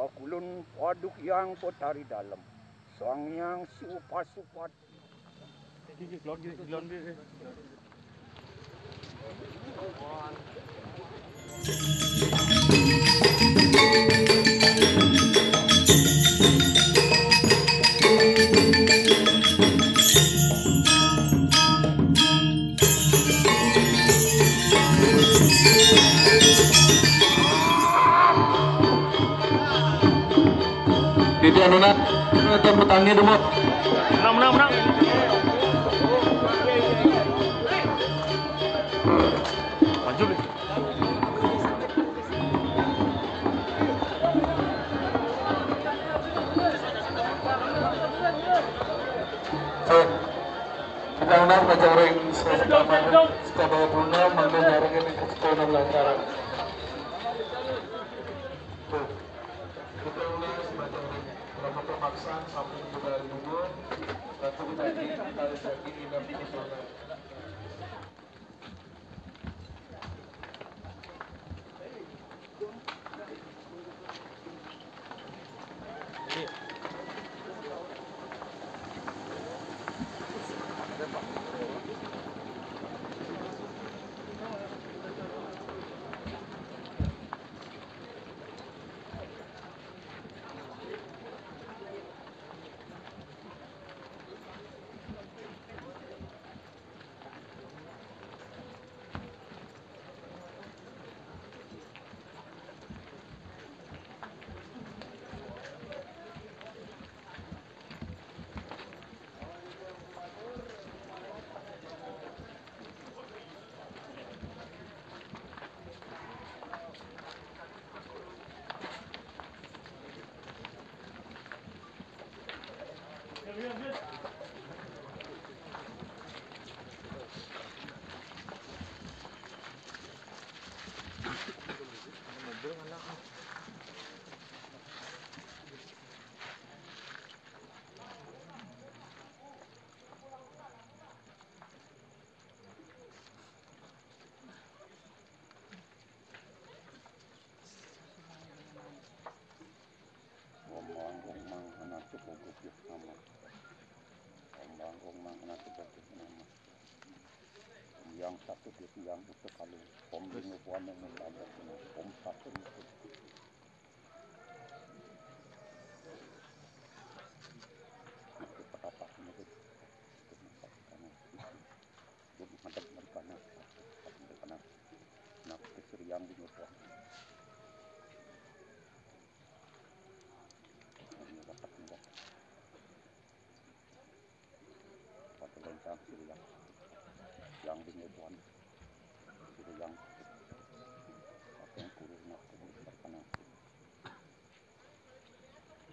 Pakulun paduk yang potari dalam. Sang yang siupas-upat. Itu anak tepuk tangan dulu. Menang. Maju deh. Kita undang pacaring sekolah Brunei menggunakan ini ke sekolah lantaran. Kita undang semacam berapa pemaksaan samping juga dulu. Lalu kita lagi inap di sana. Yang satu itu yang itu kalau pom lima buan yang ada kena pom satu itu. Itu apa itu? Jadi mantap mereka nak keserian di buan. Ini dapat tidak. Satu lencang siriang. Yang di buan. Itu yang akan kurus nak kurus terkena.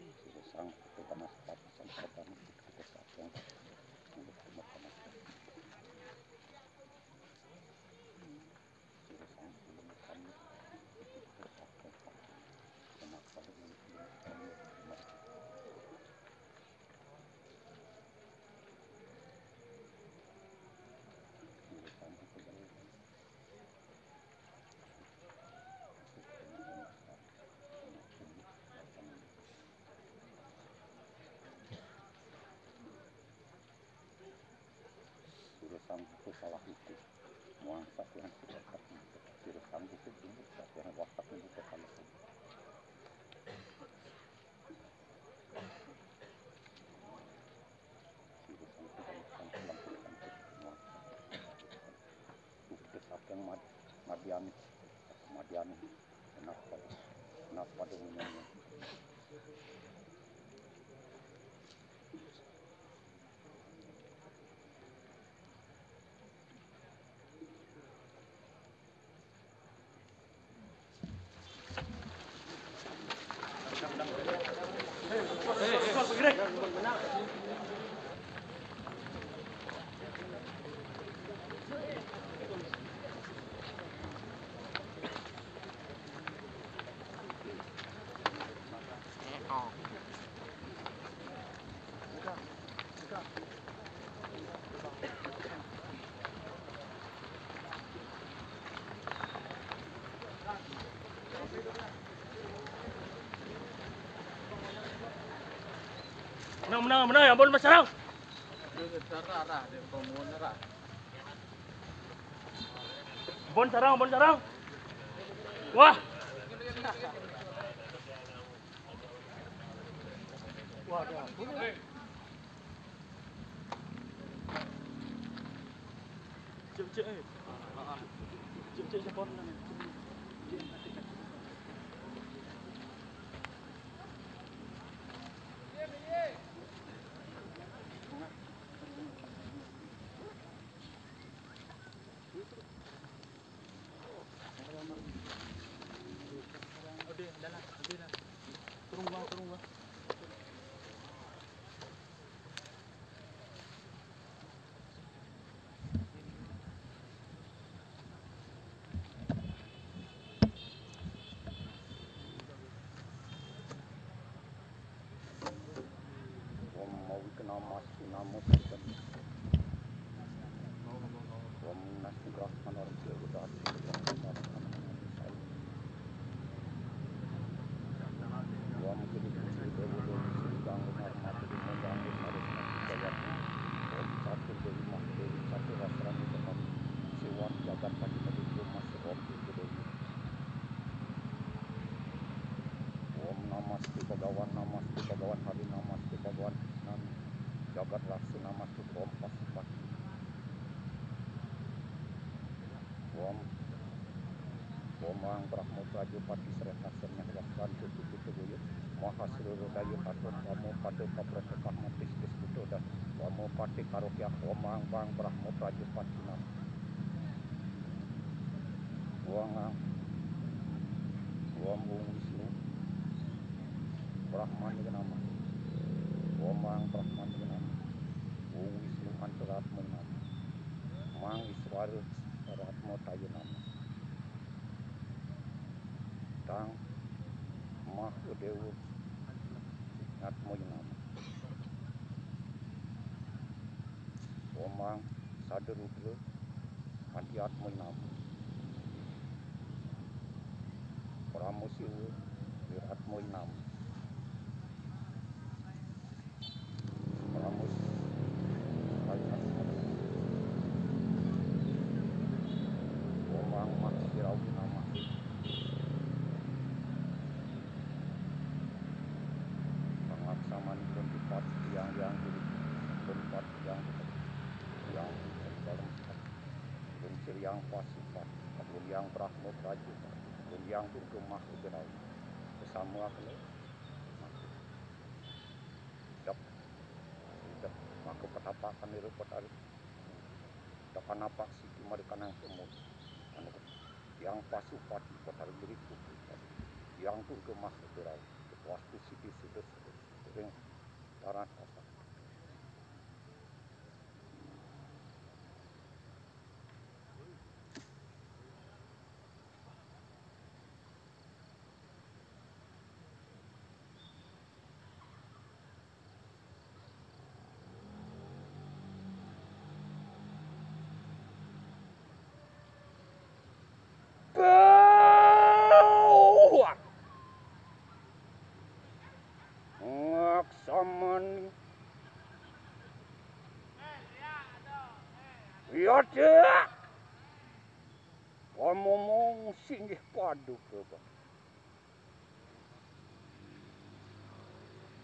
Itu sang itu panas tapi sang panas itu sang kurus terkena. Itu salah itu muangsa yang sudah terbentuk virus sanggup itu yang watak itu kalau virus yang madiani kenapa dominannya Menang, ampun Mas Sarang. Ampun Sarang. Wah. Cek. Cek sepon. Turun gua. Mau kenal mas namu kan nasi gerak mana orang dia udah Namaste Bhagawan Hari Namaste Bhagawan Jagat Rasu Namaste Om Pasupat Om Ang Brahmo Prajapati Serta Sernya Waswan Tutu Buyut Mahasuru Dayu Hatun Wamo Pade Paprasekah Matis Diskuto dan Wamo Pate Karokya Om Ang Bang Brahmo Prajapati Nam Om Wisnu Brahman nama Om Brahman nama Om Wisnu Antaratma nama Mang Iswar Ratma Tayu nama Tang Mahadewa Natma nama Om Sadarudra Antiatma nama Pramosiwa Viratma nama yang pasifat, yang Brahmo Prajapati, yang Durga Mahadera, bersama aku. Maka petapakan di repot hari. Dapat napak siki mereka nang semua. Yang pasupati kotar beriku. Yang Durga Mahadera, wastu siki sudah sering tarat asal. Ngaksaman ya dak ngomong singgih paduk coba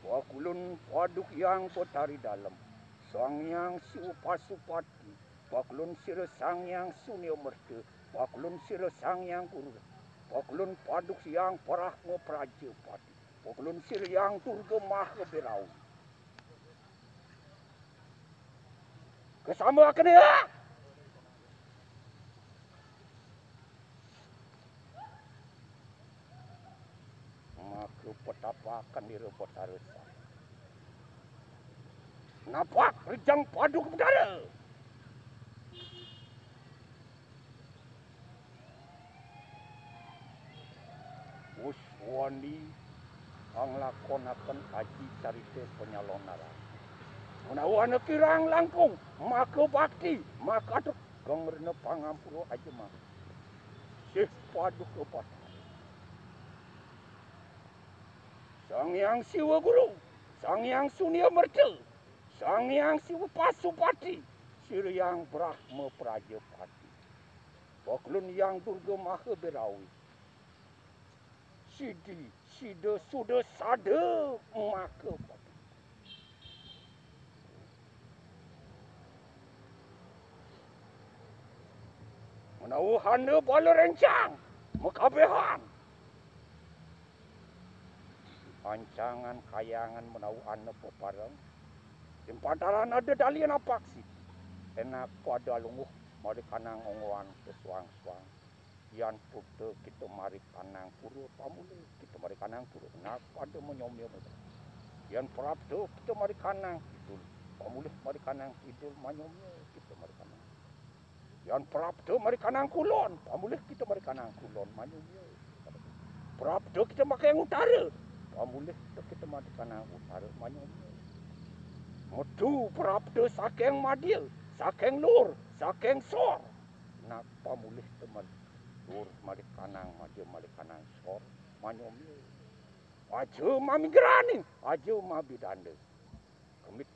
wakulun paduk yang potari dalam sang yang Pasupati wakulun sira sang yang Sunio Merta wakulun sira sang yang Kurga wakulun paduk yang Brahmo Prajapati wakulun sira yang Durga Mahadera kesama akan ya maka petapakan di repot harus napak rejang paduk bedara Uswani ang lakonakan haji carita penyalonara menawana kirang langkung maka bakti maka aduk gengerna pangampuro aja mah sih paduk lepas Sang Yang Siwa Guru Sang Hyang Surya Merta, Sang Hyang Siwa Pasupati, Sri Hyang Brahma Prajapati, Baklun Yang Durga Maha Berawi, Sidi Sida Suda Sada Maka Pati. Menau hana bala rencang, mekabehan. Ancangan kayangan menau hana peparang. Tempataran ada dalian apak sih. Enak pada lunguh mari kanang ongwan kesuang-suang. Yan pute kita mari kanang puru pamule kita mari kanang puru. Nak pada menyomyo muda. Yan prapto kita mari kanang idul. Pamule mari kanang idul manyomyo kita mari kanang. Yan prapto mari kanang kulon. Pamule kita mari kanang kulon manyomyo. Prapto kita makai yang utara. Pamule kita mari kanang utara manyomyo. Metu prapto sakeng madil, sakeng lur, sakeng sor. Nak pamulih teman. Lur mari kanang, maju mari kanang sor, manyomi. Aja mami gerani, aja mabi dande. Kemit.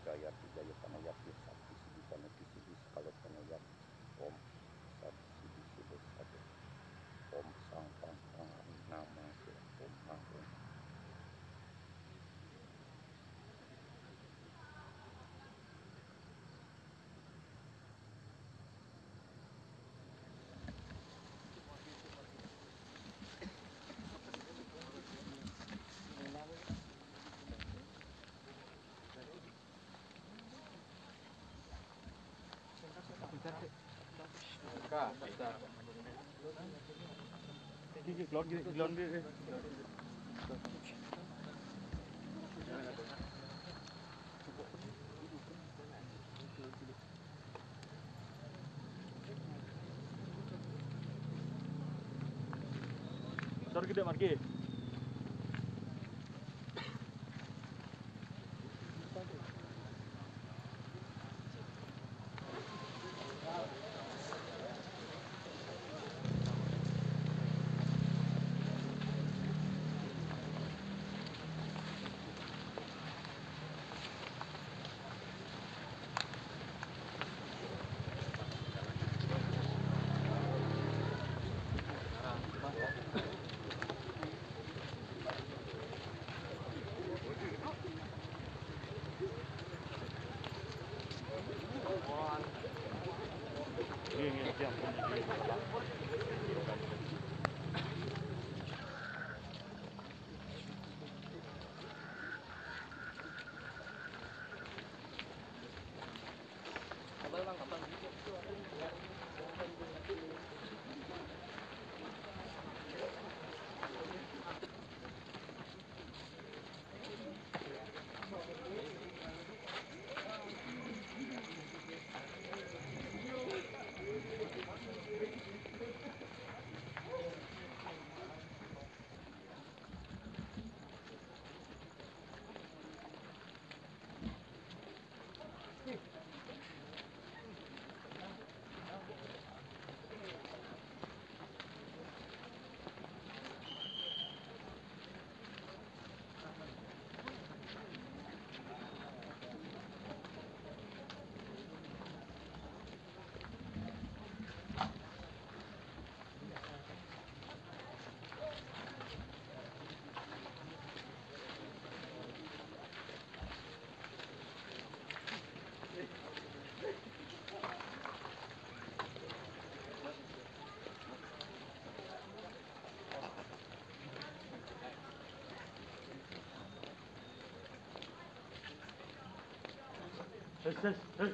Jaya panayat sakti sidi panati sidi sekala panayat om sakti sidi sidi sadi om sang pang nama om angkong. Gelon dia. Sor gede marke. Hey.